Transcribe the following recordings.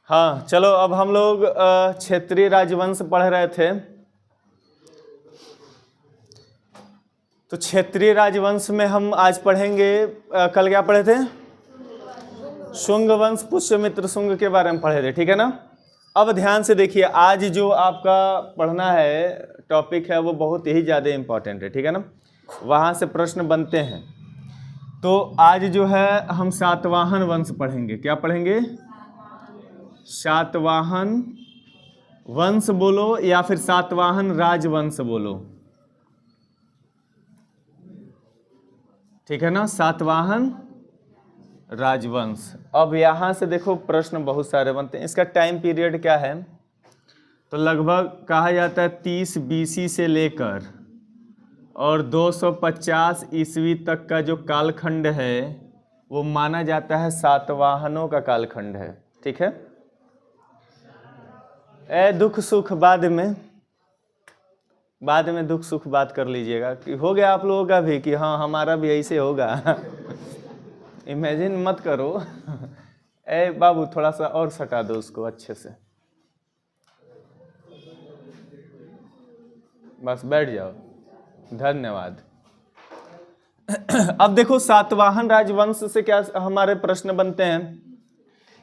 हाँ चलो, अब हम लोग क्षेत्रीय राजवंश पढ़ रहे थे। तो क्षेत्रीय राजवंश में हम आज पढ़ेंगे, कल क्या पढ़े थे? शुंग वंश, पुष्यमित्र शुंग के बारे में पढ़े थे, ठीक है ना। अब ध्यान से देखिए, आज जो आपका पढ़ना है टॉपिक है वो बहुत ही ज़्यादा इम्पोर्टेंट है, ठीक है ना। वहाँ से प्रश्न बनते हैं। तो आज जो है हम सातवाहन वंश पढ़ेंगे। क्या पढ़ेंगे? सातवाहन वंश बोलो या फिर सातवाहन राजवंश बोलो, ठीक है ना। सातवाहन राजवंश। अब यहाँ से देखो प्रश्न बहुत सारे बनते हैं। इसका टाइम पीरियड क्या है? तो लगभग कहा जाता है 30 BC से लेकर और 250 ईस्वी तक का जो कालखंड है वो माना जाता है सातवाहनों का कालखंड है, ठीक है। दुख सुख बाद में दुख सुख बात कर लीजिएगा कि हो गया आप लोगों का भी कि हाँ हमारा भी ऐसे होगा। इमेजिन मत करो। बाबू थोड़ा सा और सटा दो उसको अच्छे से, बस बैठ जाओ, धन्यवाद। अब देखो सातवाहन राजवंश से क्या हमारे प्रश्न बनते हैं।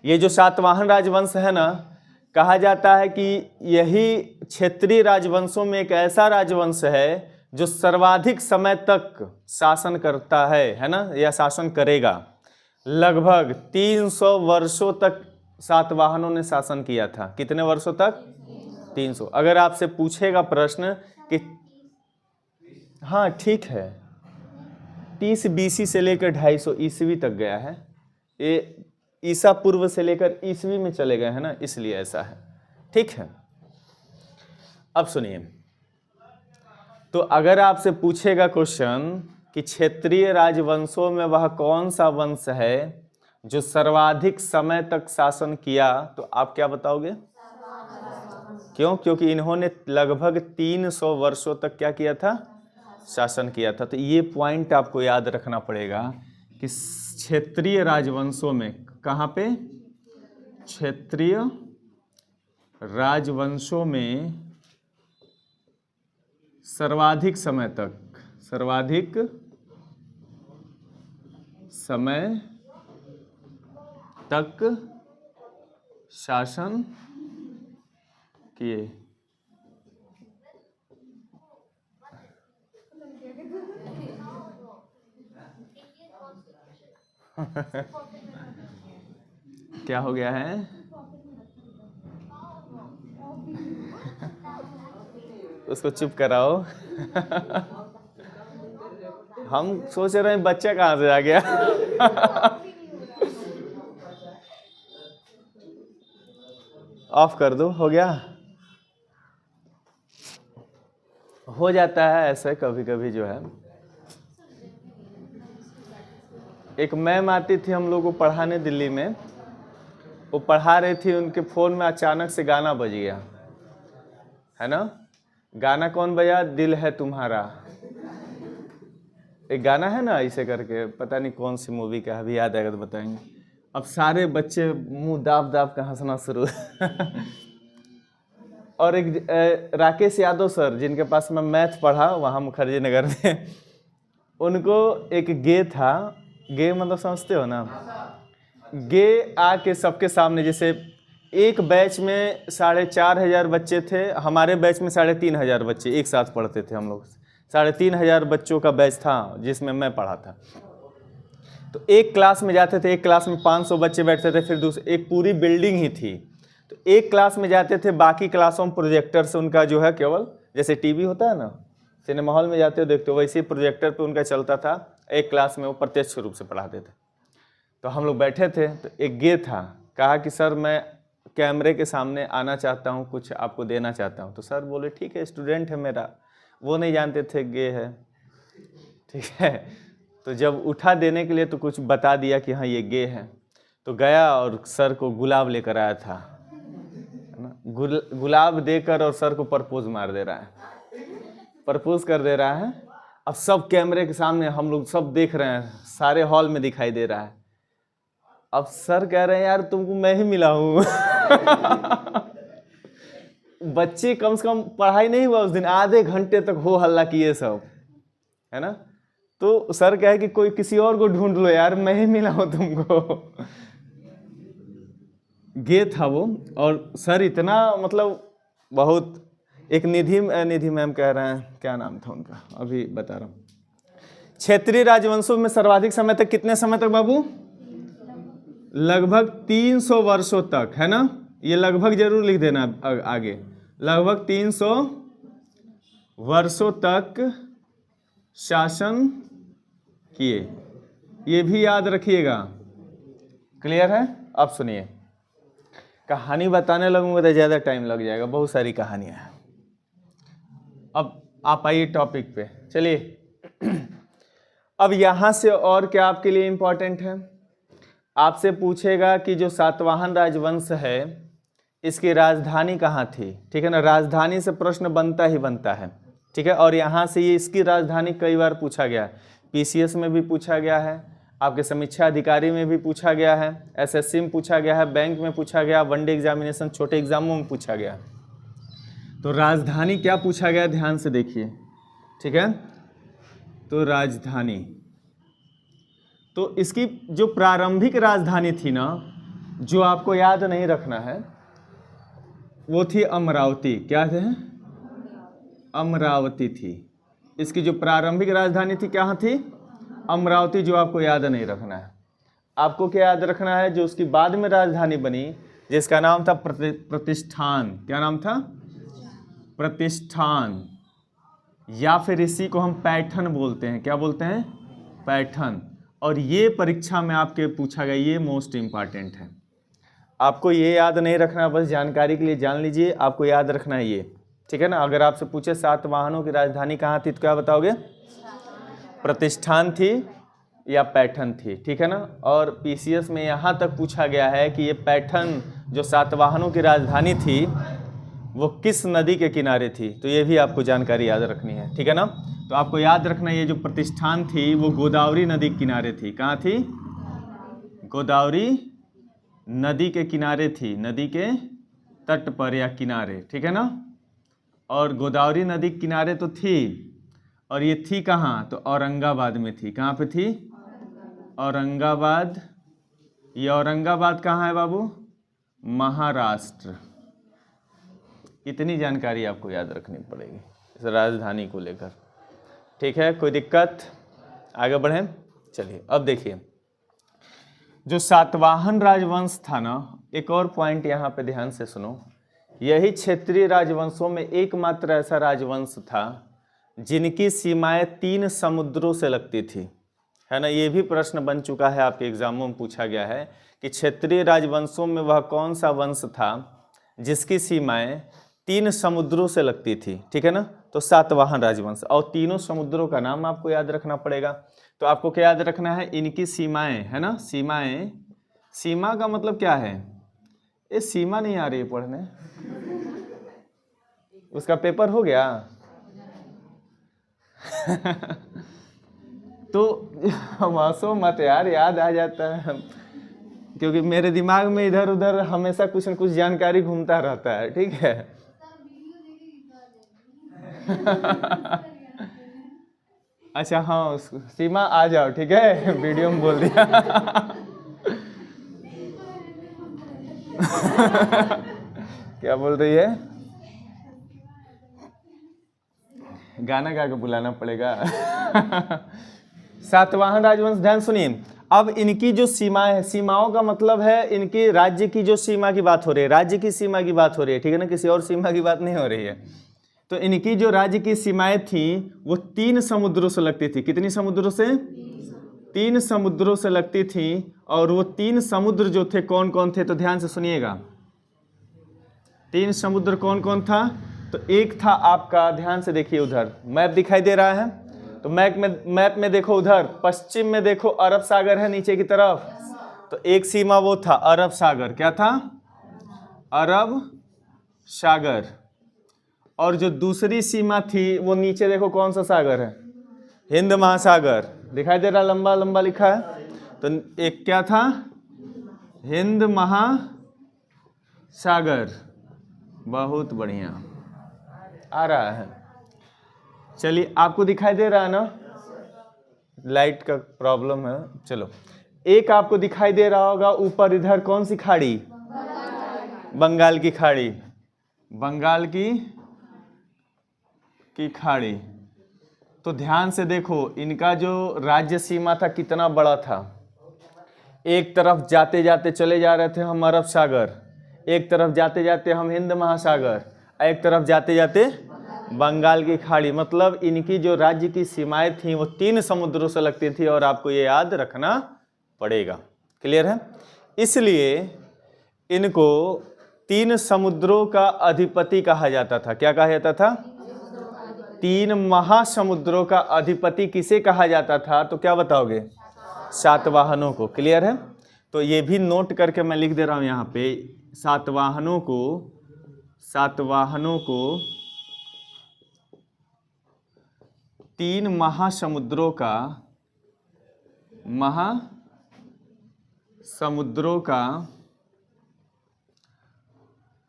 ये जो सातवाहन राजवंश है ना, कहा जाता है कि यही क्षेत्रीय राजवंशों में एक ऐसा राजवंश है जो सर्वाधिक समय तक शासन करता है ना, या शासन करेगा। लगभग 300 वर्षों तक सातवाहनों ने शासन किया था। कितने वर्षों तक? 300। अगर आपसे पूछेगा प्रश्न कि हाँ ठीक है, 30 BC से लेकर 250 ईस्वी तक गया है, ये ईसा पूर्व से लेकर ईस्वी में चले गए हैं ना, इसलिए ऐसा है, ठीक है। अब सुनिए, तो अगर आपसे पूछेगा क्वेश्चन कि क्षेत्रीय राजवंशों में वह कौन सा वंश है जो सर्वाधिक समय तक शासन किया, तो आप क्या बताओगे? क्यों? क्योंकि इन्होंने लगभग 300 वर्षों तक क्या किया था? शासन किया था। तो ये पॉइंट आपको याद रखना पड़ेगा कि क्षेत्रीय राजवंशों में, कहाँ पे? क्षेत्रीय राजवंशों में सर्वाधिक समय तक शासन किए। क्या हो गया है? उसको चुप कराओ। हम सोच रहे हैं बच्चा कहाँ से आ गया। ऑफ कर दो, हो गया। हो जाता है ऐसे कभी कभी जो है। एक मैम आती थी हम लोग को पढ़ाने दिल्ली में, वो पढ़ा रही थी, उनके फ़ोन में अचानक से गाना बज गया, है ना। गाना कौन बजा? दिल है तुम्हारा। एक गाना है ना ऐसे करके, पता नहीं कौन सी मूवी का, अभी याद आएगा तो बताएंगे। अब सारे बच्चे मुंह दाब दाब के हंसना शुरू। और एक राकेश यादव सर, जिनके पास मैं मैथ पढ़ा वहाँ मुखर्जी नगर में, उनको एक गे था। गे मतलब समझते हो ना? गे आके सबके सामने, जैसे एक बैच में 4500 बच्चे थे, हमारे बैच में 3500 बच्चे एक साथ पढ़ते थे हम लोग। 3500 बच्चों का बैच था जिसमें मैं पढ़ा था। तो एक क्लास में जाते थे, एक क्लास में 500 बच्चे बैठते थे, फिर दूसरे, एक पूरी बिल्डिंग ही थी। तो एक क्लास में जाते थे, बाकी क्लासों में प्रोजेक्टर से उनका जो है, केवल जैसे टीवी होता है ना, सिनेमा हॉल में जाते हो देखते हो, वैसे ही प्रोजेक्टर पे उनका चलता था। एक क्लास में वो प्रत्यक्ष रूप से पढ़ाते थे। तो हम लोग बैठे थे, तो एक गे था, कहा कि सर मैं कैमरे के सामने आना चाहता हूँ, कुछ आपको देना चाहता हूँ। तो सर बोले ठीक है, स्टूडेंट है मेरा। वो नहीं जानते थे गे है, ठीक है। तो जब उठा देने के लिए तो कुछ बता दिया कि हाँ ये गे है। तो गया और सर को गुलाब लेकर आया था, है ना। गुलाब देकर और सर को प्रपोज मार दे रहा है, प्रपोज कर दे रहा है। अब सब कैमरे के सामने हम लोग सब देख रहे हैं, सारे हॉल में दिखाई दे रहा है। अब सर कह रहे हैं यार तुमको मैं ही मिला हूं। बच्चे कम से कम पढ़ाई नहीं हुआ उस दिन, आधे घंटे तक हो हल्ला किए सब, है ना। तो सर कहे कि कोई किसी और को ढूंढ लो यार, मैं ही मिला हूं तुमको। गे था वो, और सर इतना मतलब बहुत, एक निधि मैम कह रहे हैं, क्या नाम था उनका अभी बता रहा हूँ। क्षेत्रीय राजवंशों में सर्वाधिक समय तक, कितने समय तक बाबू? लगभग 300 वर्षों तक, है ना। ये लगभग जरूर लिख देना आगे, लगभग 300 वर्षों तक शासन किए, ये भी याद रखिएगा। क्लियर है? अब सुनिए, कहानी बताने लगूंगा तो ज़्यादा टाइम लग जाएगा, बहुत सारी कहानियाँ हैं। अब आप आइए टॉपिक पे, चलिए। अब यहाँ से और क्या आपके लिए इम्पोर्टेंट है, आपसे पूछेगा कि जो सातवाहन राजवंश है इसकी राजधानी कहाँ थी, ठीक है ना। राजधानी से प्रश्न बनता ही बनता है, ठीक है। और यहाँ से ये इसकी राजधानी कई बार पूछा गया है, पीसीएस में भी पूछा गया है, आपके समीक्षा अधिकारी में भी पूछा गया है, एसएससी में पूछा गया है, बैंक में पूछा गया, वनडे एग्जामिनेशन छोटे एग्जामों में पूछा गया। तो राजधानी क्या पूछा गया, ध्यान से देखिए, ठीक है। तो राजधानी, तो इसकी जो प्रारंभिक राजधानी थी ना, जो आपको याद नहीं रखना है, वो थी अमरावती। क्या थे? अमरावती थी। इसकी जो प्रारंभिक राजधानी थी क्या थी? अमरावती, जो आपको याद नहीं रखना है। आपको क्या याद रखना है, जो उसकी बाद में राजधानी बनी जिसका नाम था प्रतिष्ठान। क्या नाम था? प्रतिष्ठान, या फिर इसी को हम पैठन बोलते हैं। क्या बोलते हैं? पैठन। और ये परीक्षा में आपके पूछा गया, ये मोस्ट इंपॉर्टेंट है, आपको ये याद नहीं रखना, बस जानकारी के लिए जान लीजिए, आपको याद रखना है ये, ठीक है ना। अगर आपसे पूछे सातवाहनों की राजधानी कहाँ थी तो क्या बताओगे? प्रतिष्ठान थी या पैठन थी, ठीक है ना। और पीसीएस में यहाँ तक पूछा गया है कि ये पैठन जो सातवाहनों की राजधानी थी वो किस नदी के किनारे थी, तो ये भी आपको जानकारी याद रखनी है, ठीक है ना। तो आपको याद रखना, ये जो प्रतिष्ठान थी वो गोदावरी नदी के किनारे थी। कहाँ थी? गोदावरी नदी के किनारे थी, नदी के तट पर या किनारे, ठीक है ना। और गोदावरी नदी के किनारे तो थी, और ये थी कहाँ? तो औरंगाबाद में थी। कहाँ पे थी? औरंगाबाद। ये औरंगाबाद कहाँ है बाबू? महाराष्ट्र। इतनी जानकारी आपको याद रखनी पड़ेगी इस राजधानी को लेकर, ठीक है। कोई दिक्कत? आगे बढ़ें, चलिए। अब देखिए, जो सातवाहन राजवंश था ना, एक और पॉइंट यहाँ पे ध्यान से सुनो, यही क्षेत्रीय राजवंशों में एकमात्र ऐसा राजवंश था जिनकी सीमाएं 3 समुद्रों से लगती थी, है ना। ये भी प्रश्न बन चुका है, आपके एग्जामों में पूछा गया है कि क्षेत्रीय राजवंशों में वह कौन सा वंश था जिसकी सीमाएं 3 समुद्रों से लगती थी, ठीक है ना। तो सातवाहन राजवंश, और तीनों समुद्रों का नाम आपको याद रखना पड़ेगा। तो आपको क्या याद रखना है? इनकी सीमाएं, है ना। सीमाएं, सीमा का मतलब क्या है? ये सीमा नहीं आ रही है पढ़ने, उसका पेपर हो गया। तो हंसो मत यार, याद आ जाता है, क्योंकि मेरे दिमाग में इधर उधर हमेशा कुछ न कुछ जानकारी घूमता रहता है, ठीक है। अच्छा हाँ, सीमा आ जाओ, ठीक है, वीडियो में बोल दिया। क्या बोल रही है? गाना गा के बुलाना पड़ेगा। सातवाहन राजवंश, ध्यान सुनिए। अब इनकी जो सीमाएं है, सीमाओं का मतलब है इनकी राज्य की जो सीमा की बात हो रही है, राज्य की सीमा की बात हो रही है, ठीक है ना, किसी और सीमा की बात नहीं हो रही है। तो इनकी जो राज्य की सीमाएं थी वो 3 समुद्रों से लगती थी। कितनी समुद्रों से? 3 समुद्रों से लगती थी। और वो 3 समुद्र जो थे कौन कौन थे, तो ध्यान से सुनिएगा। 3 समुद्र कौन कौन था? तो एक था आपका, ध्यान से देखिए, उधर मैप दिखाई दे रहा है, तो मैप में देखो, उधर पश्चिम में देखो अरब सागर है नीचे की तरफ, तो एक सीमा वो था अरब सागर। क्या था? अरब सागर। और जो दूसरी सीमा थी वो नीचे देखो कौन सा सागर है? हिंद महासागर। दिखाई दे रहा, लंबा लंबा लिखा है। तो एक क्या था? हिंद महासागर। बहुत बढ़िया आ रहा है। चलिए, आपको दिखाई दे रहा है ना? लाइट का प्रॉब्लम है। चलो, एक आपको दिखाई दे रहा होगा ऊपर, इधर कौन सी खाड़ी? बंगाल की खाड़ी। बंगाल की खाड़ी। तो ध्यान से देखो, इनका जो राज्य सीमा था कितना बड़ा था। एक तरफ जाते जाते चले जा रहे थे हम अरब सागर, एक तरफ जाते जाते हम हिंद महासागर, एक तरफ जाते जाते बंगाल की खाड़ी। मतलब इनकी जो राज्य की सीमाएं थी वो 3 समुद्रों से लगती थी, और आपको ये याद रखना पड़ेगा। क्लियर है? इसलिए इनको 3 समुद्रों का अधिपति कहा जाता था। क्या कहा जाता था? 3 महासमुद्रों का अधिपति किसे कहा जाता था? तो क्या बताओगे? सातवाहनों को। क्लियर है? तो ये भी नोट करके मैं लिख दे रहा हूं यहाँ पे, सातवाहनों को 3 महासमुद्रों का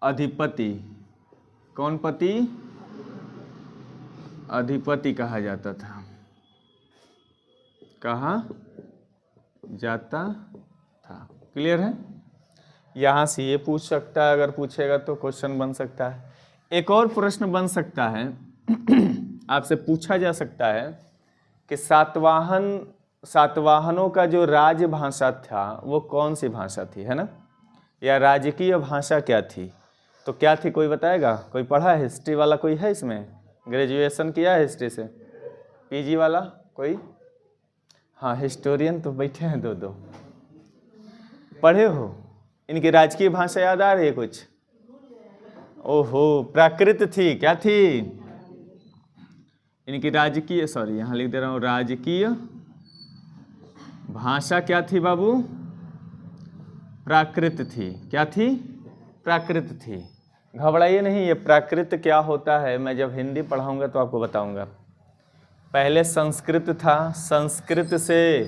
अधिपति, कौन पति? अधिपति कहा जाता था। कहा जाता था। क्लियर है? यहां से ये पूछ सकता है, अगर पूछेगा तो क्वेश्चन बन सकता है। एक और प्रश्न बन सकता है आपसे पूछा जा सकता है कि सातवाहनों का जो राजभाषा था वो कौन सी भाषा थी, है ना? या राजकीय भाषा क्या थी? तो क्या थी, कोई बताएगा? कोई पढ़ा है? हिस्ट्री वाला कोई है इसमें? ग्रेजुएशन किया है हिस्ट्री से? पीजी वाला कोई? हाँ, हिस्टोरियन तो बैठे हैं 2-2। पढ़े हो? इनकी राजकीय भाषा याद आ रही है कुछ? ओहो, प्राकृत थी। क्या थी इनकी राजकीय? सॉरी, यहाँ लिख दे रहा हूँ, राजकीय भाषा क्या थी बाबू? प्राकृत थी। क्या थी? प्राकृत थी। घबराइए नहीं, ये प्राकृत क्या होता है मैं जब हिंदी पढ़ाऊंगा तो आपको बताऊंगा। पहले संस्कृत था, संस्कृत से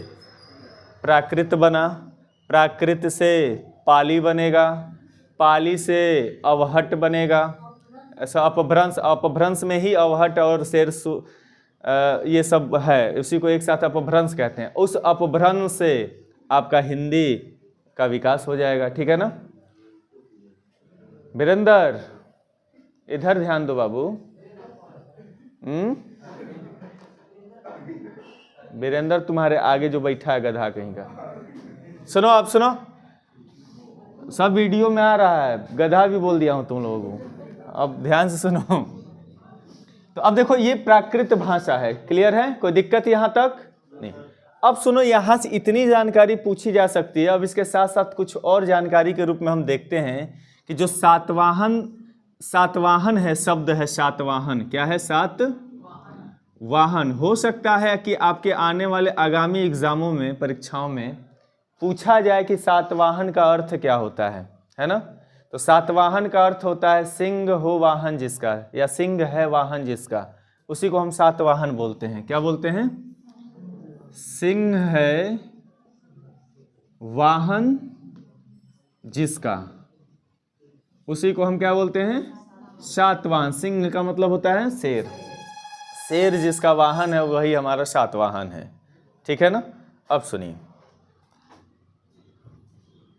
प्राकृत बना, प्राकृत से पाली बनेगा, पाली से अवहट बनेगा। ऐसा अपभ्रंश, अपभ्रंश में ही अवहट और शेर ये सब है, उसी को एक साथ अपभ्रंश कहते हैं। उस अपभ्रंश से आपका हिंदी का विकास हो जाएगा। ठीक है ना? वीरेंद्र, इधर ध्यान दो बाबू। वीरेंद्र तुम्हारे आगे जो बैठा है गधा कहीं का, सुनो, आप सुनो, सब वीडियो में आ रहा है। गधा भी बोल दिया हूं तुम लोगों को, अब ध्यान से सुनो। तो अब देखो, ये प्राकृत भाषा है। क्लियर है? कोई दिक्कत यहां तक नहीं? अब सुनो, यहां से इतनी जानकारी पूछी जा सकती है। अब इसके साथ साथ कुछ और जानकारी के रूप में हम देखते हैं कि जो सातवाहन है, शब्द है सातवाहन। क्या है? सातवाहन। हो सकता है कि आपके आने वाले आगामी एग्जामों में, परीक्षाओं में पूछा जाए कि सातवाहन का अर्थ क्या होता है ना? तो सातवाहन का अर्थ होता है सिंह हो वाहन जिसका, या सिंह है वाहन जिसका, उसी को हम सातवाहन बोलते हैं। क्या बोलते हैं? सिंह है वाहन जिसका, उसी को हम क्या बोलते हैं? सातवाहन। सिंह का मतलब होता है शेर, शेर जिसका वाहन है वही हमारा सातवाहन है। ठीक है ना? अब सुनिए,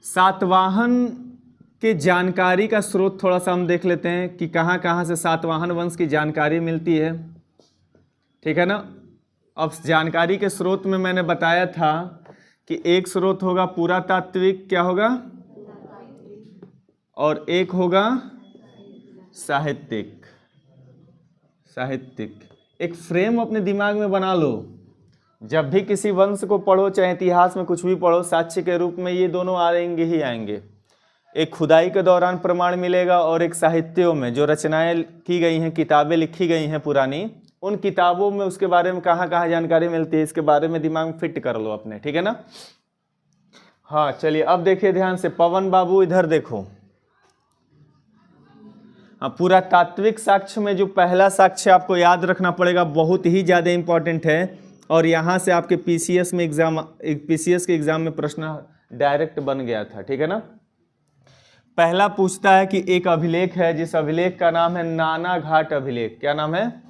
सातवाहन के जानकारी का स्रोत थोड़ा सा हम देख लेते हैं कि कहाँ कहाँ से सातवाहन वंश की जानकारी मिलती है। ठीक है ना? अब जानकारी के स्रोत में मैंने बताया था कि एक स्रोत होगा पुरातात्विक, क्या होगा? और एक होगा साहित्यिक। एक फ्रेम अपने दिमाग में बना लो, जब भी किसी वंश को पढ़ो, चाहे इतिहास में कुछ भी पढ़ो, साक्ष्य के रूप में ये दोनों आएंगे ही आएंगे। एक खुदाई के दौरान प्रमाण मिलेगा, और एक साहित्यों में जो रचनाएं की गई हैं, किताबें लिखी गई हैं पुरानी, उन किताबों में उसके बारे में कहाँ कहाँ जानकारी मिलती है, इसके बारे में दिमाग में फिट कर लो अपने। ठीक है ना? हाँ, चलिए अब देखिए ध्यान से। पवन बाबू इधर देखो। हाँ, पुरातात्विक साक्ष्य में जो पहला साक्ष्य आपको याद रखना पड़ेगा, बहुत ही ज़्यादा इंपॉर्टेंट है, और यहाँ से आपके पीसीएस के एग्जाम में प्रश्न डायरेक्ट बन गया था, ठीक है ना। पहला पूछता है कि एक अभिलेख है जिस अभिलेख का नाम है नाना घाट अभिलेख, क्या नाम है,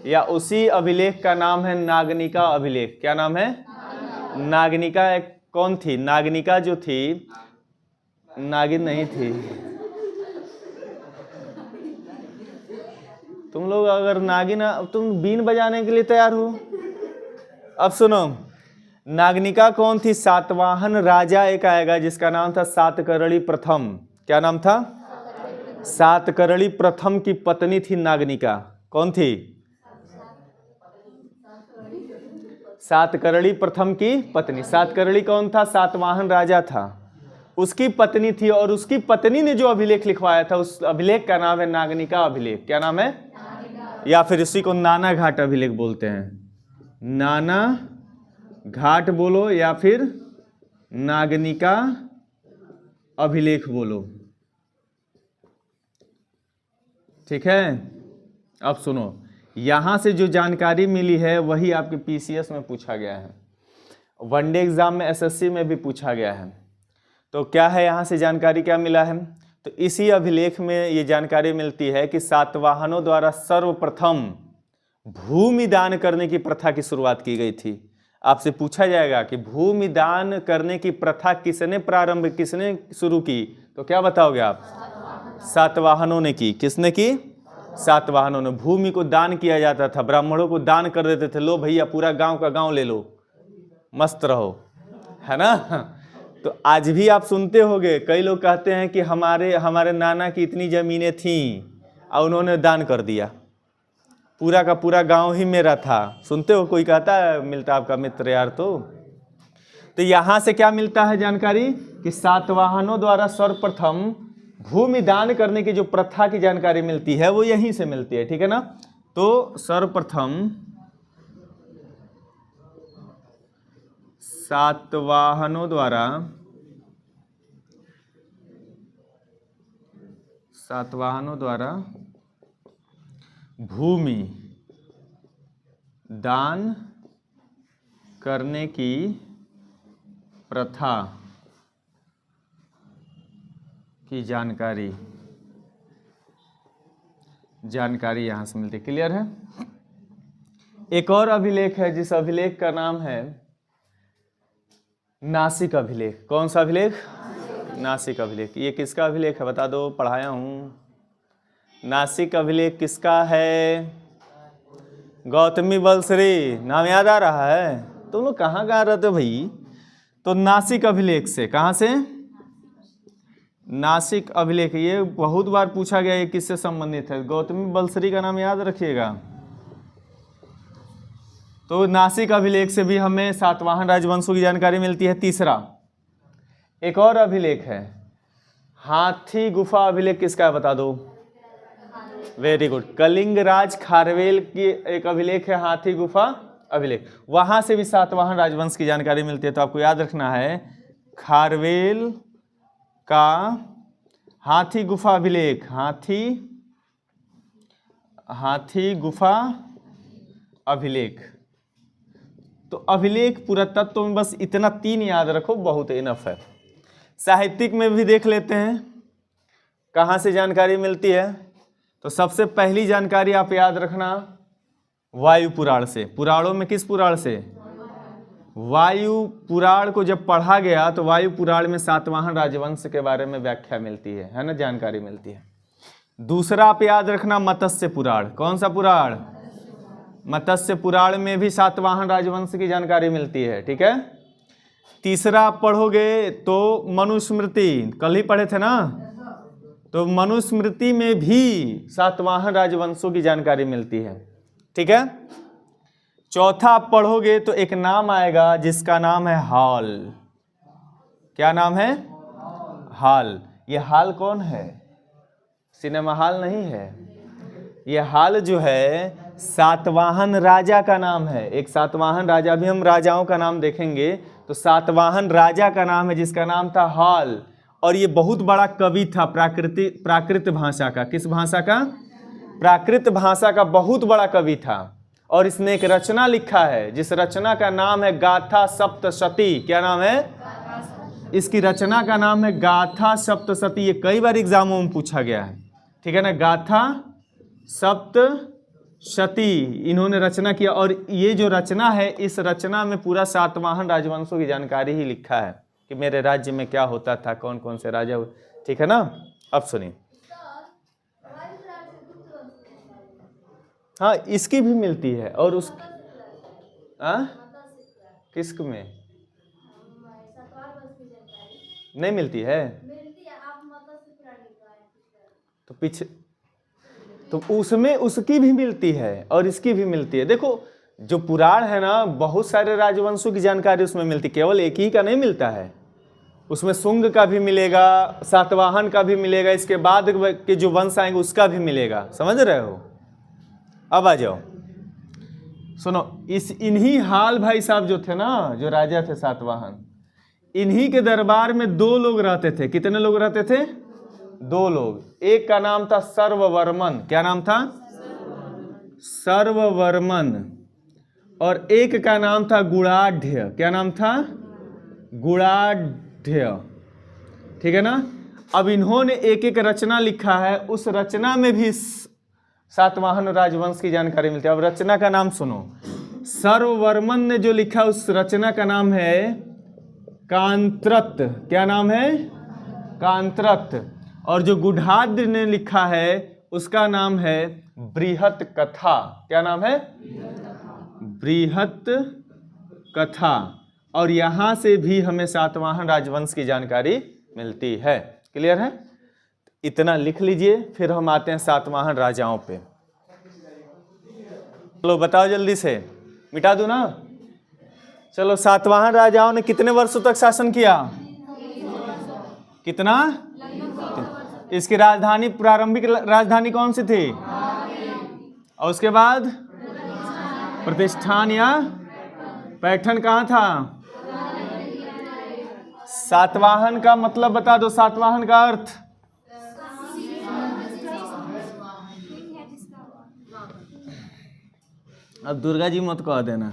या उसी अभिलेख का नाम है नागनिका अभिलेख, क्या नाम है, नागनिका। एक कौन थी नागनिका, जो थी नागिन नहीं थी। तुम लोग अगर नागिन, तुम बीन बजाने के लिए तैयार हो। अब सुनो, नागनिका कौन थी, सातवाहन राजा एक आएगा जिसका नाम था सातकर्णी प्रथम, क्या नाम था, सातकर्णी प्रथम की पत्नी थी नागनिका। कौन थी, सातकर्णी प्रथम की पत्नी। सातकर्णी कौन था, सातवाहन राजा था, उसकी पत्नी थी, और उसकी पत्नी ने जो अभिलेख लिखवाया था उस अभिलेख का नाम है नागनिका अभिलेख, क्या नाम है, या फिर इसी को नाना घाट अभिलेख बोलते हैं। नाना घाट बोलो या फिर नागनिका अभिलेख बोलो, ठीक है। अब सुनो, यहां से जो जानकारी मिली है वही आपके पीसीएस में पूछा गया है, वनडे एग्जाम में, एसएससी में भी पूछा गया है। तो क्या है, यहां से जानकारी क्या मिला है, तो इसी अभिलेख में ये जानकारी मिलती है कि सातवाहनों द्वारा सर्वप्रथम भूमि दान करने की प्रथा की शुरुआत की गई थी। आपसे पूछा जाएगा कि भूमि दान करने की प्रथा किसने शुरू की, तो क्या बताओगे आप, सातवाहनों ने की। किसने की, सातवाहनों ने। भूमि को दान किया जाता था, ब्राह्मणों को दान कर देते थे, लो भैया पूरा गांव का गांव ले लो, मस्त रहो, है ना। तो आज भी आप सुनते होंगे, कई लोग कहते हैं कि हमारे नाना की इतनी जमीनें थीं और उन्होंने दान कर दिया, पूरा का पूरा गांव ही मेरा था। सुनते हो, कोई कहता है, मिलता आपका मित्र यार। तो यहाँ से क्या मिलता है जानकारी कि सातवाहनों द्वारा सर्वप्रथम भूमि दान करने की जो प्रथा की जानकारी मिलती है वो यहीं से मिलती है, ठीक है ना। तो सर्वप्रथम सातवाहनों द्वारा भूमि दान करने की प्रथा की जानकारी यहां से मिलती है। क्लियर है। एक और अभिलेख है जिस अभिलेख का नाम है नासिक अभिलेख। कौन सा अभिलेख, नासिक अभिलेख। ये किसका अभिलेख है बता दो, पढ़ाया हूं। नासिक अभिलेख किसका है, गौतमी बलश्री। नाम याद आ रहा है, तुम लोग कहाँ गा रहे थे भाई। तो नासिक अभिलेख से, कहाँ से, नासिक अभिलेख। ये बहुत बार पूछा गया, ये किससे संबंधित है, गौतमी बलश्री का नाम याद रखिएगा। तो नासिक अभिलेख से भी हमें सातवाहन राजवंशों की जानकारी मिलती है। तीसरा एक और अभिलेख है, हाथी गुफा अभिलेख। किसका है बता दो, वेरी गुड, कलिंग राज खारवेल की एक अभिलेख है हाथी गुफा अभिलेख। वहां से भी सातवाहन राजवंश की जानकारी मिलती है। तो आपको याद रखना है, खारवेल का हाथी गुफा अभिलेख, हाथी गुफा अभिलेख। तो अभिलेख पुरातत्व में बस इतना 3 याद रखो, बहुत इनफ है। साहित्यिक में भी देख लेते हैं कहाँ से जानकारी मिलती है। तो सबसे पहली जानकारी आप याद रखना वायु पुराण से। पुराणों में किस पुराण से, वायु पुराण को जब पढ़ा गया तो वायु पुराण में सातवाहन राजवंश के बारे में व्याख्या मिलती है ना, जानकारी मिलती है। दूसरा आप याद रखना मत्स्य पुराण। कौन सा पुराण, मत्स्य पुराण में भी सातवाहन राजवंश की जानकारी मिलती है, ठीक है। तीसरा आप पढ़ोगे तो मनुस्मृति, कल ही पढ़े थे ना, तो मनुस्मृति में भी सातवाहन राजवंशों की जानकारी मिलती है, ठीक है। चौथा आप पढ़ोगे तो एक नाम आएगा जिसका नाम है हाल। क्या नाम है, हाल। ये हाल कौन है, सिनेमा हाल नहीं है, ये हाल जो है सातवाहन राजा का नाम है। एक सातवाहन राजा, भी हम राजाओं का नाम देखेंगे, तो सातवाहन राजा का नाम है जिसका नाम था हाल। और ये बहुत बड़ा कवि था प्राकृत भाषा का। किस भाषा का, प्राकृत भाषा का बहुत बड़ा कवि था। और इसने एक रचना लिखा है जिस रचना का नाम है गाथा सप्तशती। क्या नाम है, इसकी रचना का नाम है गाथा सप्तशती। ये कई बार एग्जामों में पूछा गया है, ठीक है ना। गाथा सप्तशती इन्होंने रचना किया, और ये जो रचना है, इस रचना में पूरा सातवाहन राजवंशों की जानकारी ही लिखा है कि मेरे राज्य में क्या होता था, कौन कौन से राजा हुए, ठीक है ना। अब सुनिए, हाँ इसकी भी मिलती है, और उस किसक में नहीं मिलती है, तो पीछे तो उसमें उसकी भी मिलती है और इसकी भी मिलती है। देखो जो पुराण है ना, बहुत सारे राजवंशों की जानकारी उसमें मिलती, केवल एक ही का नहीं मिलता है। उसमें शुंग का भी मिलेगा, सातवाहन का भी मिलेगा, इसके बाद के जो वंश आएंगे उसका भी मिलेगा, समझ रहे हो। अब आ जाओ, सुनो, इन्हीं हाल भाई साहब जो थे ना, जो राजा थे सातवाहन, इन्हीं के दरबार में 2 लोग रहते थे। कितने लोग रहते थे? 2 लोग। एक का नाम था सर्ववर्मन। क्या नाम था? सर्ववर्मन। और एक का नाम था गुणाढ़। क्या नाम था? गुणाढ़, ठीक है ना। अब इन्होंने एक एक रचना लिखा है, उस रचना में भी सातवाहन राजवंश की जानकारी मिलती है। अब रचना का नाम सुनो। सर्ववर्मन ने जो लिखा उस रचना का नाम है कांत्रत। क्या नाम है? कांत्रत। और जो गुढ़ाढ़ ने लिखा है उसका नाम है बृहत कथा। क्या नाम है? बृहत कथा। और यहां से भी हमें सातवाहन राजवंश की जानकारी मिलती है। क्लियर है? इतना लिख लीजिए, फिर हम आते हैं सातवाहन राजाओं पे। चलो बताओ जल्दी से, मिटा दूं ना? चलो, सातवाहन राजाओं ने कितने वर्षों तक शासन किया? कितना? इसकी राजधानी, प्रारंभिक राजधानी कौन सी थी? और उसके बाद प्रतिष्ठान या पैठण कहाँ था? सातवाहन का मतलब बता दो, सातवाहन का अर्थ। अब दुर्गा जी मत कह देना।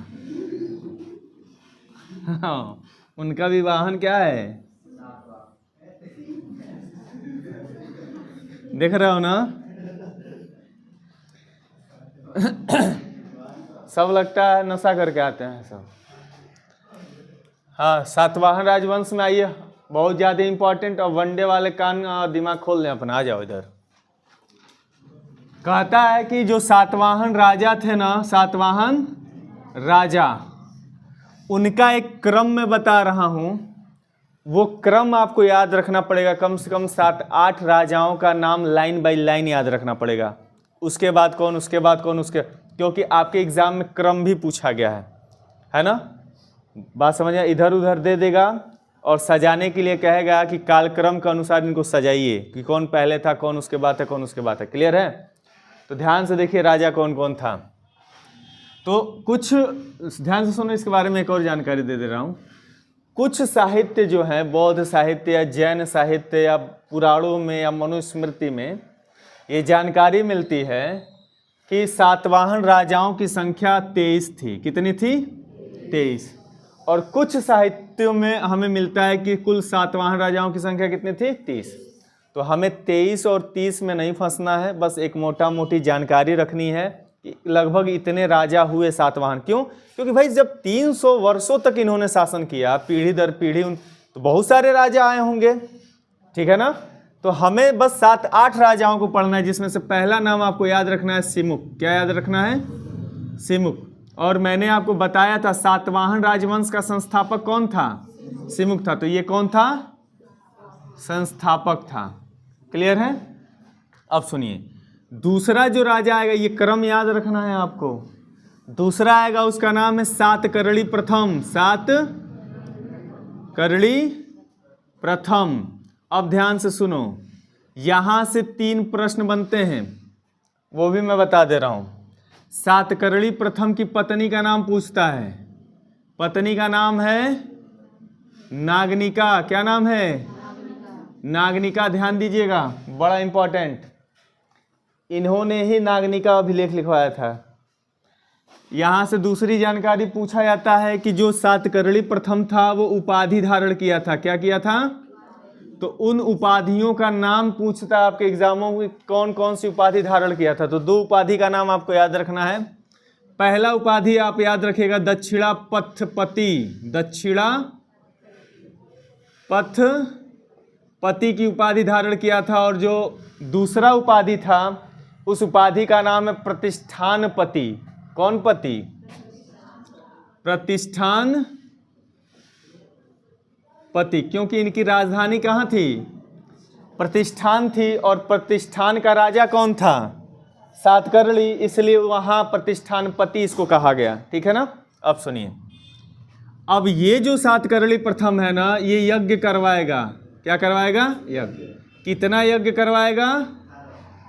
हाँ, उनका भी वाहन क्या है? देख रहे हो ना? सब लगता है नशा करके आते हैं सब। हाँ, सातवाहन राजवंश में आइए, बहुत ज़्यादा इंपॉर्टेंट। और वनडे वाले कान दिमाग खोल लें अपना, आ जाओ इधर। कहता है कि जो सातवाहन राजा थे ना, सातवाहन राजा, उनका एक क्रम में बता रहा हूं। वो क्रम आपको याद रखना पड़ेगा। कम से कम 7-8 राजाओं का नाम लाइन बाय लाइन याद रखना पड़ेगा। उसके बाद कौन, उसके बाद कौन, उसके, क्योंकि आपके एग्जाम में क्रम भी पूछा गया है ना। बात समझ आए? इधर उधर दे देगा और सजाने के लिए कहेगा कि कालक्रम के अनुसार इनको सजाइए, कि कौन पहले था, कौन उसके बाद है, कौन उसके बाद है। क्लियर है? तो ध्यान से देखिए राजा कौन कौन था। तो कुछ ध्यान से सुनो, इसके बारे में एक और जानकारी दे रहा हूँ। कुछ साहित्य जो है, बौद्ध साहित्य या जैन साहित्य या पुराणों में या मनुस्मृति में ये जानकारी मिलती है कि सातवाहन राजाओं की संख्या 23 थी। कितनी थी? 23। और कुछ साहित्यों में हमें मिलता है कि कुल सातवाहन राजाओं की संख्या कितनी थी? 30। तो हमें 23 और 30 में नहीं फंसना है, बस एक मोटा मोटी जानकारी रखनी है कि लगभग इतने राजा हुए सातवाहन। क्यों? क्योंकि भाई जब 300 वर्षों तक इन्होंने शासन किया, पीढ़ी दर पीढ़ी, तो बहुत सारे राजा आए होंगे, ठीक है ना। तो हमें बस 7-8 राजाओं को पढ़ना है, जिसमें से पहला नाम आपको याद रखना है सिमुक। क्या याद रखना है? सिमुक। और मैंने आपको बताया था सातवाहन राजवंश का संस्थापक कौन था? सिमुक था। तो ये कौन था? संस्थापक था। क्लियर है? अब सुनिए, दूसरा जो राजा आएगा, ये क्रम याद रखना है आपको। दूसरा आएगा, उसका नाम है सातकर्णी प्रथम। सातकर्णी प्रथम। अब ध्यान से सुनो, यहां से 3 प्रश्न बनते हैं, वो भी मैं बता दे रहा हूं। सातकर्णी प्रथम की पत्नी का नाम पूछता है। पत्नी का नाम है नागनिका। क्या नाम है? नागनिका। ध्यान दीजिएगा, बड़ा इंपॉर्टेंट। इन्होंने ही नागनिका अभिलेख लिखवाया था। यहाँ से दूसरी जानकारी पूछा जाता है कि जो सातकर्णी प्रथम था वो उपाधि धारण किया था, क्या किया था? तो उन उपाधियों का नाम पूछता है आपके एग्जामों में, कौन कौन सी उपाधि धारण किया था। तो दो उपाधि का नाम आपको याद रखना है। पहला उपाधि आप याद रखिएगा दक्षिणापथपति, दक्षिणापथपति की उपाधि धारण किया था। और जो दूसरा उपाधि था उस उपाधि का नाम है प्रतिष्ठानपति। कौन पति? प्रतिष्ठानपति, क्योंकि इनकी राजधानी कहाँ थी? प्रतिष्ठान थी, और प्रतिष्ठान का राजा कौन था? सातकर्णी, इसलिए वहां प्रतिष्ठानपति इसको कहा गया। ठीक है ना। अब सुनिए, अब ये जो सातकर्णी प्रथम है ना, ये यज्ञ करवाएगा। क्या करवाएगा? यज्ञ। कितना यज्ञ करवाएगा?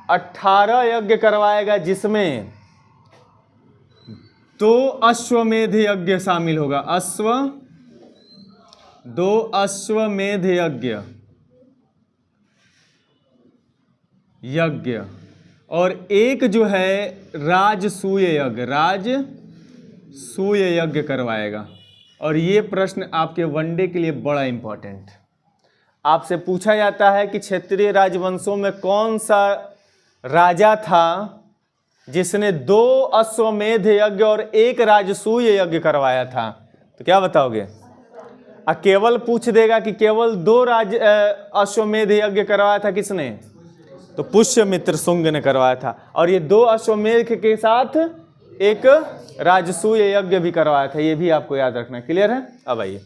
18 यज्ञ करवाएगा, जिसमें 2 अश्वमेध यज्ञ शामिल होगा। 2 अश्वमेध यज्ञ और एक जो है राजसूय यज्ञ करवाएगा। और ये प्रश्न आपके वनडे के लिए बड़ा इंपॉर्टेंट, आपसे पूछा जाता है कि क्षेत्रीय राजवंशों में कौन सा राजा था जिसने 2 अश्वमेध यज्ञ और 1 राजसूय यज्ञ करवाया था। तो क्या बताओगे? केवल पूछ देगा कि केवल 2 अश्वमेध यज्ञ करवाया था, किसने? तो पुष्यमित्र शुंग ने करवाया था। और ये 2 अश्वमेध के साथ 1 राजसूय यज्ञ भी करवाया था, ये भी आपको याद रखना। क्लियर है? अब आइए,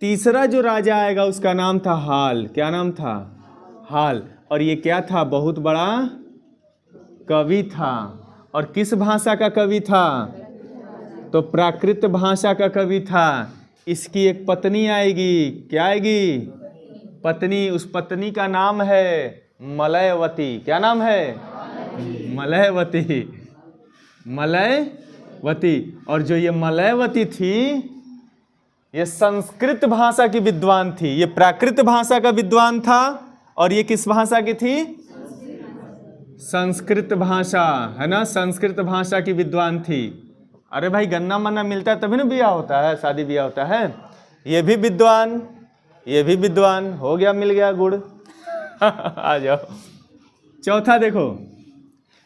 तीसरा जो राजा आएगा उसका नाम था हाल। क्या नाम था? हाल। और ये क्या था? बहुत बड़ा कवि था। और किस भाषा का कवि था? तो प्राकृत भाषा का कवि था। इसकी एक पत्नी आएगी। क्या आएगी? पत्नी। उस पत्नी का नाम है मलयवती। क्या नाम है? मलयवती। और जो ये मलयवती थी, ये संस्कृत भाषा की विद्वान थी। ये प्राकृत भाषा का विद्वान था, और ये किस भाषा की थी? संस्कृत भाषा, है ना, संस्कृत भाषा की विद्वान थी। अरे भाई, गन्ना मन्ना मिलता है तभी ना बियाह होता है, शादी बियाह होता है। ये भी विद्वान हो गया, मिल गया गुड़। आ जाओ। चौथा देखो,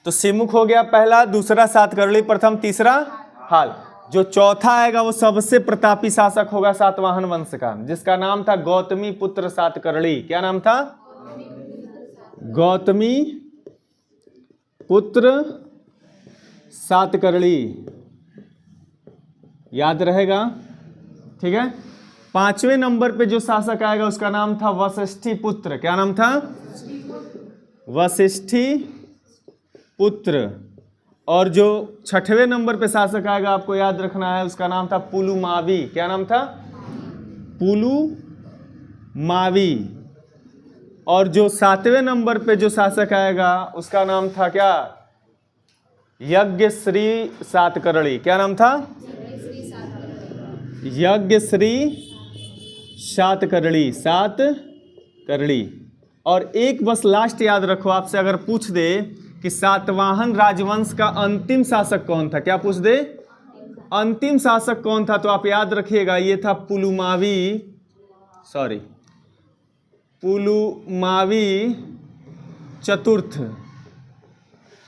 तो सिमुख हो गया पहला, दूसरा सातकर्णी प्रथम, तीसरा हाल। जो चौथा आएगा वो सबसे प्रतापी शासक होगा सातवाहन वंश का, जिसका नाम था गौतमी पुत्र सातकर्णी। क्या नाम था? गौतमी पुत्र सातकर्णी। याद रहेगा? ठीक है। 5वें नंबर पे जो शासक आएगा उसका नाम था वशिष्ठी पुत्र। क्या नाम था? वशिष्ठी पुत्र। और जो 6वें नंबर पे शासक आएगा, आपको याद रखना है, उसका नाम था पुलुमावी। क्या नाम था? पुलुमावी। और जो 7वें नंबर पे जो शासक आएगा उसका नाम था क्या? यज्ञश्री सातकर्णी। क्या नाम था? यज्ञश्री सातकर्णी। और एक बस लास्ट याद रखो, आपसे अगर पूछ दे कि सातवाहन राजवंश का अंतिम शासक कौन था, क्या पूछ दे? अंतिम शासक कौन था, तो आप याद रखिएगा ये था पुलुमावी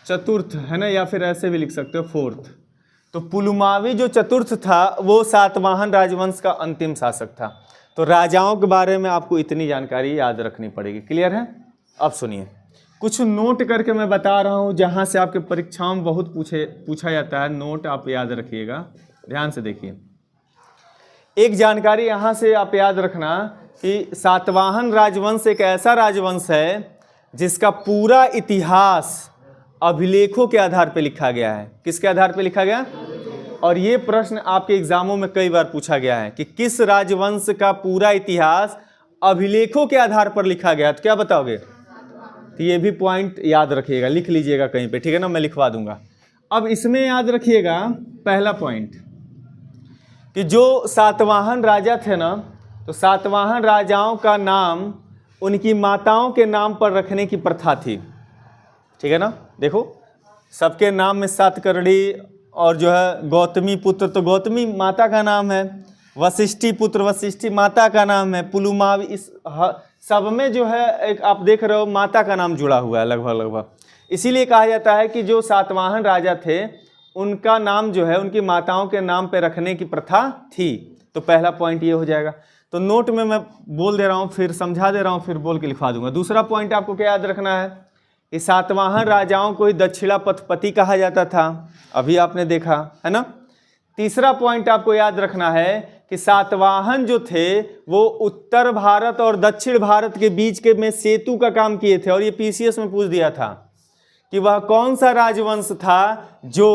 चतुर्थ है ना, या फिर ऐसे भी लिख सकते हो 4th। तो पुलुमावी जो चतुर्थ था वो सातवाहन राजवंश का अंतिम शासक था। तो राजाओं के बारे में आपको इतनी जानकारी याद रखनी पड़ेगी। क्लियर है? अब सुनिए, कुछ नोट करके मैं बता रहा हूं, जहां से आपके परीक्षाओं में बहुत पूछा जाता है। नोट आप याद रखिएगा, ध्यान से देखिए। एक जानकारी यहां से आप याद रखना कि सातवाहन राजवंश एक ऐसा राजवंश है जिसका पूरा इतिहास अभिलेखों के आधार पर लिखा गया है। किसके आधार पर लिखा गया? और ये प्रश्न आपके एग्जामों में कई बार पूछा गया है कि किस राजवंश का पूरा इतिहास अभिलेखों के आधार पर लिखा गया। तो क्या बताओगे? तो ये भी पॉइंट याद रखिएगा, लिख लीजिएगा कहीं पे, ठीक है ना, मैं लिखवा दूंगा। अब इसमें याद रखिएगा पहला पॉइंट कि जो सातवाहन राजा थे ना, तो सातवाहन राजाओं का नाम उनकी माताओं के नाम पर रखने की प्रथा थी। ठीक है ना। देखो, सबके नाम में सातकर्णी और जो है गौतमी पुत्र, तो गौतमी माता का नाम है। वशिष्ठी पुत्र, वशिष्ठी माता का नाम है। पुलुमावी, इस सब में जो है एक आप देख रहे हो माता का नाम जुड़ा हुआ है लगभग। इसीलिए कहा जाता है कि जो सातवाहन राजा थे उनका नाम जो है उनकी माताओं के नाम पे रखने की प्रथा थी। तो पहला पॉइंट ये हो जाएगा। तो नोट में मैं बोल दे रहा हूँ, फिर समझा दे रहा हूँ, फिर बोल के लिखवा दूंगा। दूसरा पॉइंट आपको क्या याद रखना है कि सातवाहन राजाओं को ही दक्षिणापथपति कहा जाता था, अभी आपने देखा है ना। तीसरा पॉइंट आपको याद रखना है कि सातवाहन जो थे वो उत्तर भारत और दक्षिण भारत के बीच के में सेतु का काम किए थे। और ये पीसीएस में पूछ दिया था कि वह कौन सा राजवंश था जो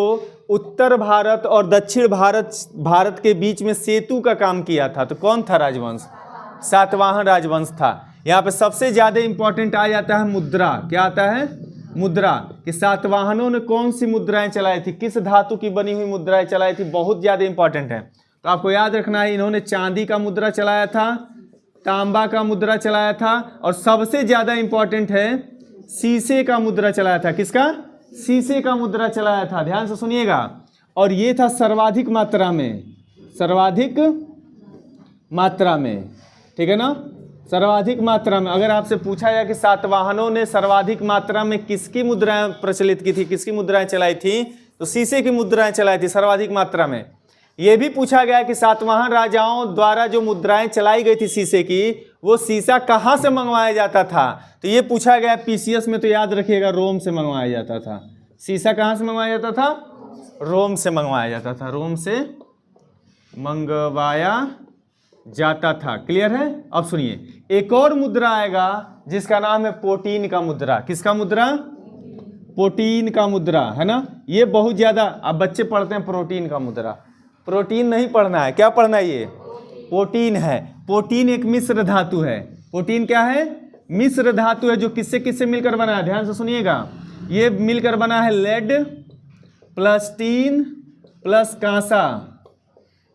उत्तर भारत और दक्षिण भारत के बीच में सेतु का काम किया था। तो कौन था राजवंश? सातवाहन राजवंश था। यहाँ पे सबसे ज्यादा इंपॉर्टेंट आ जाता है मुद्रा। क्या आता है? मुद्रा। कि सातवाहनों ने कौन सी मुद्राएं चलाई थी, किस धातु की बनी हुई मुद्राएं चलाई थी, बहुत ज्यादा इंपॉर्टेंट है। तो आपको याद रखना है, इन्होंने चांदी का मुद्रा चलाया था, तांबा का मुद्रा चलाया था, और सबसे ज्यादा इंपॉर्टेंट है शीशे का मुद्रा चलाया था। किसका? शीशे का मुद्रा चलाया था। ध्यान से सुनिएगा। और ये था सर्वाधिक मात्रा में, सर्वाधिक मात्रा में, ठीक है ना, सर्वाधिक मात्रा में। अगर आपसे पूछा जाए कि सातवाहनों ने सर्वाधिक मात्रा में किसकी मुद्राएं प्रचलित की थी, किसकी मुद्राएं चलाई थी, तो शीशे की मुद्राएं चलाई थी सर्वाधिक मात्रा में। यह भी पूछा गया कि सातवाहन राजाओं द्वारा जो मुद्राएं चलाई गई थी शीशे की, वो शीशा कहाँ से मंगवाया जाता था। तो ये पूछा गया पीसीएस में, तो याद रखिएगा रोम से मंगवाया जाता था। शीशा कहाँ से मंगवाया जाता था? रोम से मंगवाया जाता था, रोम से मंगवाया जाता था। क्लियर है? अब सुनिए, एक और मुद्रा आएगा जिसका नाम है प्रोटीन का मुद्रा। किसका मुद्रा? प्रोटीन का मुद्रा, है ना। ये बहुत ज्यादा अब बच्चे पढ़ते हैं प्रोटीन का मुद्रा। प्रोटीन नहीं पढ़ना है, क्या पढ़ना है? ये प्रोटीन है। प्रोटीन एक मिश्र धातु है। प्रोटीन क्या है? मिश्र धातु है, जो किससे किससे मिलकर बना है? ध्यान से सुनिएगा। ये मिलकर बना है लेड प्लस टीन प्लस कांसा।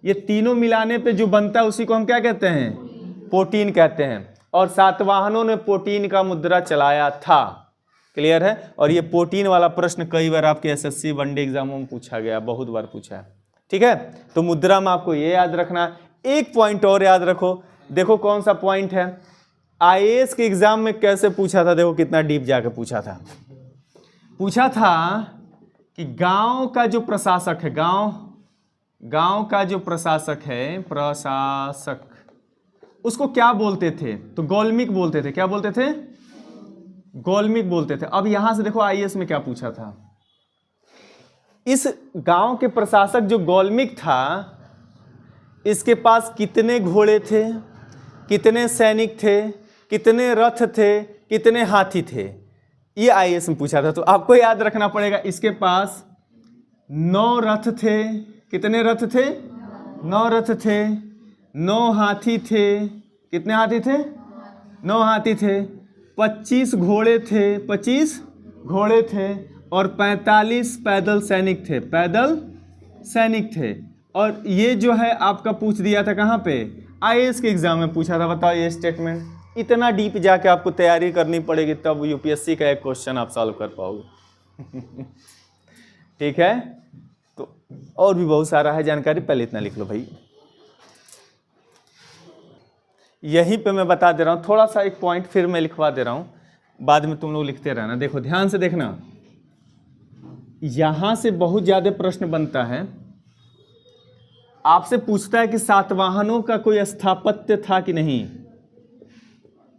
ये तीनों मिलाने पे जो बनता है उसी को हम क्या कहते हैं? प्रोटीन कहते हैं। और सातवाहनों ने प्रोटीन का मुद्रा चलाया था। क्लियर है? और ये प्रोटीन वाला प्रश्न कई बार आपके एसएससी वनडे एग्जामों में पूछा गया, बहुत बार पूछा है। ठीक है, तो मुद्रा में आपको ये याद रखना है। एक पॉइंट और याद रखो, देखो कौन सा पॉइंट है। आईएएस के एग्जाम में कैसे पूछा था, देखो कितना डीप जाके पूछा था। पूछा था कि गांव का जो प्रशासक है, गांव का जो प्रशासक है, प्रशासक, उसको क्या बोलते थे? तो गौलमिक बोलते थे। क्या बोलते थे? गौलमिक बोलते थे। अब यहां से देखो आईएएस में क्या पूछा था। इस गांव के प्रशासक जो गौलमिक था, इसके पास कितने घोड़े थे, कितने सैनिक थे, कितने रथ थे, कितने हाथी थे, ये आईएएस में पूछा था। तो आपको याद रखना पड़ेगा, इसके पास 9 रथ थे। कितने रथ थे? 9 रथ थे। 9 हाथी थे। कितने हाथी थे? 9 हाथी थे। 25 घोड़े थे, 25 घोड़े थे। और 45 पैदल सैनिक थे, पैदल सैनिक थे। और ये जो है आपका पूछ दिया था कहाँ पे? आईएएस के एग्जाम में पूछा था। बताओ ये स्टेटमेंट। इतना डीप जाके आपको तैयारी करनी पड़ेगी, तब यूपीएससी का एक क्वेश्चन आप सॉल्व कर पाओगे। ठीक है, तो और भी बहुत सारा है जानकारी, पहले इतना लिख लो भाई। यहीं पे मैं बता दे रहा हूँ, थोड़ा सा एक पॉइंट फिर मैं लिखवा दे रहा हूँ, बाद में तुम लोग लिखते रहना। देखो ध्यान से देखना, यहां से बहुत ज्यादा प्रश्न बनता है। आपसे पूछता है कि सातवाहनों का कोई स्थापत्य था कि नहीं,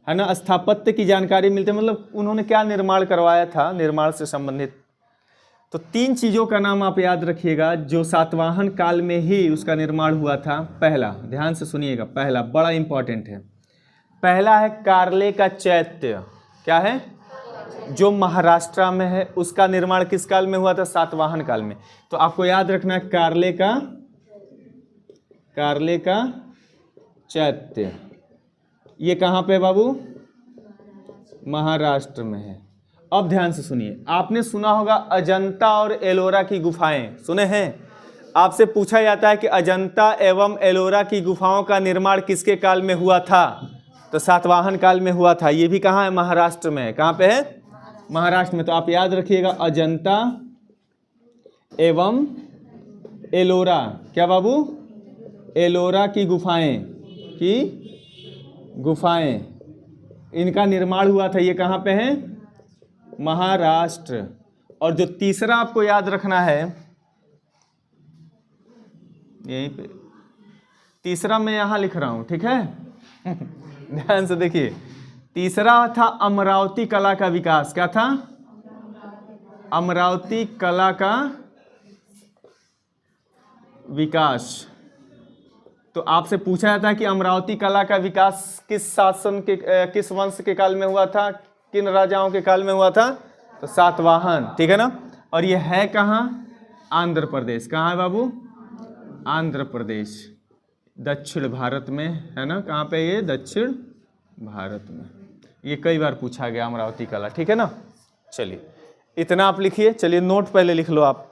है ना। स्थापत्य की जानकारी मिलती है, मतलब उन्होंने क्या निर्माण करवाया था, निर्माण से संबंधित। तो 3 चीजों का नाम आप याद रखिएगा जो सातवाहन काल में ही उसका निर्माण हुआ था। पहला, ध्यान से सुनिएगा, पहला बड़ा इंपॉर्टेंट है। पहला है कार्ले का चैत्य। क्या है? जो महाराष्ट्र में है, उसका निर्माण किस काल में हुआ था? सातवाहन काल में। तो आपको याद रखना है कार्ले का चैत्य। ये कहाँ पे बाबू? महाराष्ट्र में है। अब ध्यान से सुनिए, आपने सुना होगा अजंता और एलोरा की गुफाएं, सुने हैं? आपसे पूछा जाता है कि अजंता एवं एलोरा की गुफाओं का निर्माण किसके काल में हुआ था? तो सातवाहन काल में हुआ था। ये भी कहाँ है? महाराष्ट्र में है। कहाँ पे है? महाराष्ट्र में। तो आप याद रखिएगा, अजंता एवं एलोरा, क्या बाबू? एलोरा की गुफाएं, इनका निर्माण हुआ था। ये कहाँ पे है? महाराष्ट्र। और जो तीसरा आपको याद रखना है, यहीं पे तीसरा मैं यहां लिख रहा हूं, ठीक है? ध्यान से देखिए, तीसरा था अमरावती कला का विकास। क्या था? अमरावती कला का विकास। तो आपसे पूछा जाता है कि अमरावती कला का विकास किस शासन के, किस वंश के काल में हुआ था, किन राजाओं के काल में हुआ था? तो सातवाहन, ठीक है ना? और ये है कहाँ? आंध्र प्रदेश। कहाँ है बाबू? आंध्र प्रदेश, दक्षिण भारत में है ना। कहाँ पे? ये दक्षिण भारत में। ये कई बार पूछा गया अमरावती कला, ठीक है ना? चलिए इतना आप लिखिए। चलिए नोट पहले लिख लो आप।